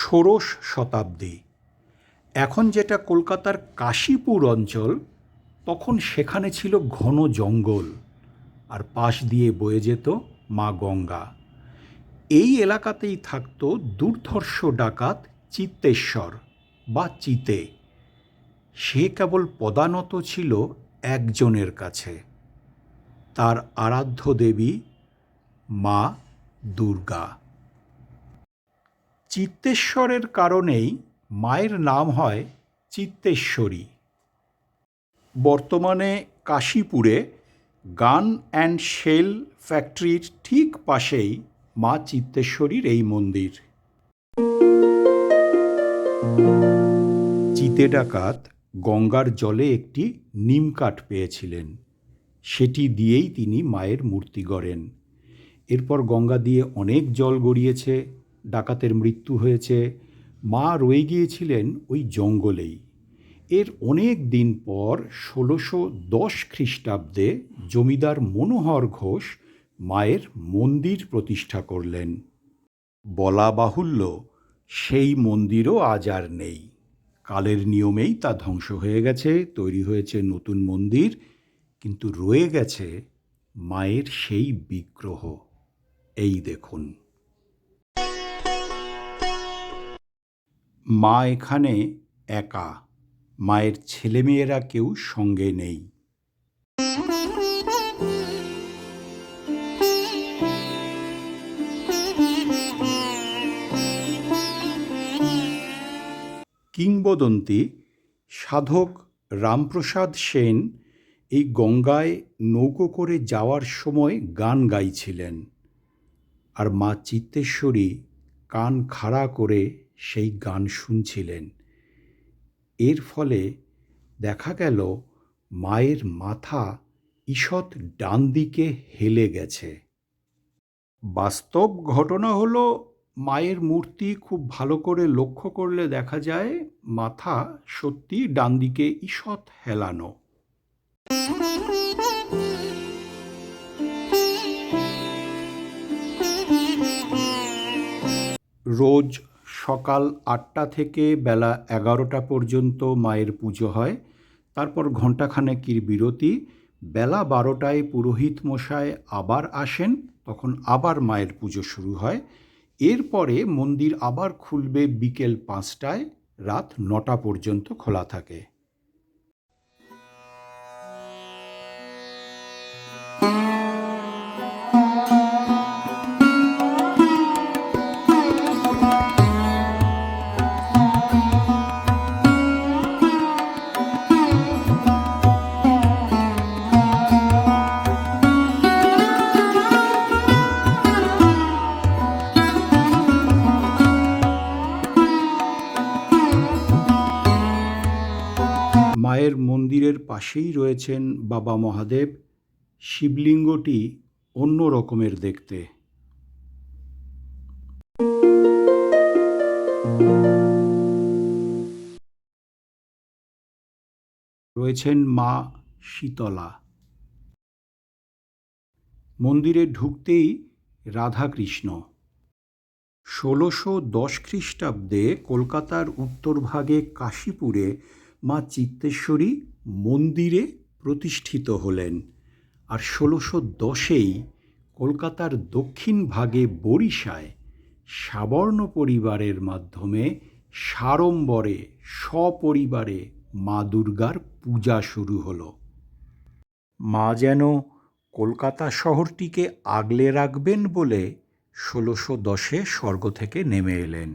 ষোড়শ শতাব্দী। এখন যেটা কলকাতার কাশীপুর অঞ্চল, তখন সেখানে ছিল ঘন জঙ্গল, আর পাশ দিয়ে বয়ে যেত মা গঙ্গা। এই এলাকাতেই থাকত দুর্ধর্ষ ডাকাত চিত্তেশ্বর বা চিতে। সে কেবল পদানত ছিল একজনের কাছে, তার আরাধ্য দেবী মা দুর্গা। চিত্তেশ্বরের কারণেই মায়ের নাম হয় চিত্তেশ্বরী। বর্তমানে কাশীপুরে গান অ্যান্ড শেল ফ্যাক্টরির ঠিক পাশেই মা চিত্তেশ্বরীর এই মন্দির। চিতে ডাকাত গঙ্গার জলে একটি নিমকাঠ পেয়েছিলেন, সেটি দিয়েই তিনি মায়ের মূর্তি গড়েন। এরপর গঙ্গা দিয়ে অনেক জল গড়িয়েছে, ডাকাতের মৃত্যু হয়েছে, মা রয়ে গিয়েছিলেন ওই জঙ্গলেই। এর অনেক দিন পর ১৬১০ খ্রিস্টাব্দে জমিদার মনোহর ঘোষ মায়ের মন্দির প্রতিষ্ঠা করলেন। বলা বাহুল্য, সেই মন্দিরও আজ আর নেই। কালের নিয়মেই তা ধ্বংস হয়ে গেছে, তৈরি হয়েছে নতুন মন্দির, কিন্তু রয়ে গেছে মায়ের সেই বিগ্রহ। এই দেখুন, মা এখানে একা, মায়ের ছেলেমেয়েরা কেউ সঙ্গে নেই। কিংবদন্তি, সাধক রামপ্রসাদ সেন এই গঙ্গায় নৌকো করে যাওয়ার সময় গান গাইছিলেন, আর মা চিত্তেশ্বরী কান খাড়া করে সেই গান শুনছিলেন। এর ফলে দেখা গেল মায়ের মাথা ঈষৎ ডান দিকে হেলে গেছে। বাস্তব ঘটনা হলো, মায়ের মূর্তি খুব ভালো করে লক্ষ্য করলে দেখা যায় মাথা সত্যি ডান দিকে ঈষৎ হেলানো। রোজ সকাল ৮টা থেকে বেলা ১১টা পর্যন্ত মায়ের পুজো হয়। তারপর ঘণ্টাখানেকের বিরতি, বেলা ১২টায় পুরোহিত মশাই আবার আসেন, তখন আবার মায়ের পুজো শুরু হয়। এরপরে মন্দির আবার খুলবে বিকেল ৫টায়, রাত ৯টা পর্যন্ত খোলা থাকে। মায়ের মন্দিরের পাশেই রয়েছেন বাবা মহাদেব। শিবলিঙ্গটি অন্য রকমের দেখতে। রয়েছেন মা শীতলা। মন্দিরে ঢুকতেই রাধাকৃষ্ণ। ১৬১০ খ্রিস্টাব্দে কলকাতার উত্তরভাগে কাশীপুরে মা চিত্তেশ্বরী মন্দিরে প্রতিষ্ঠিত হলেন, আর ১৬১০এই কলকাতার দক্ষিণ ভাগে বরিশায় সাবর্ণ পরিবারের মাধ্যমে সাড়ম্বরে সপরিবারে মা দুর্গার পূজা শুরু হলো। মা যেন কলকাতা শহরটিকে আগলে রাখবেন বলে ১৬১০ স্বর্গ থেকে নেমে এলেন।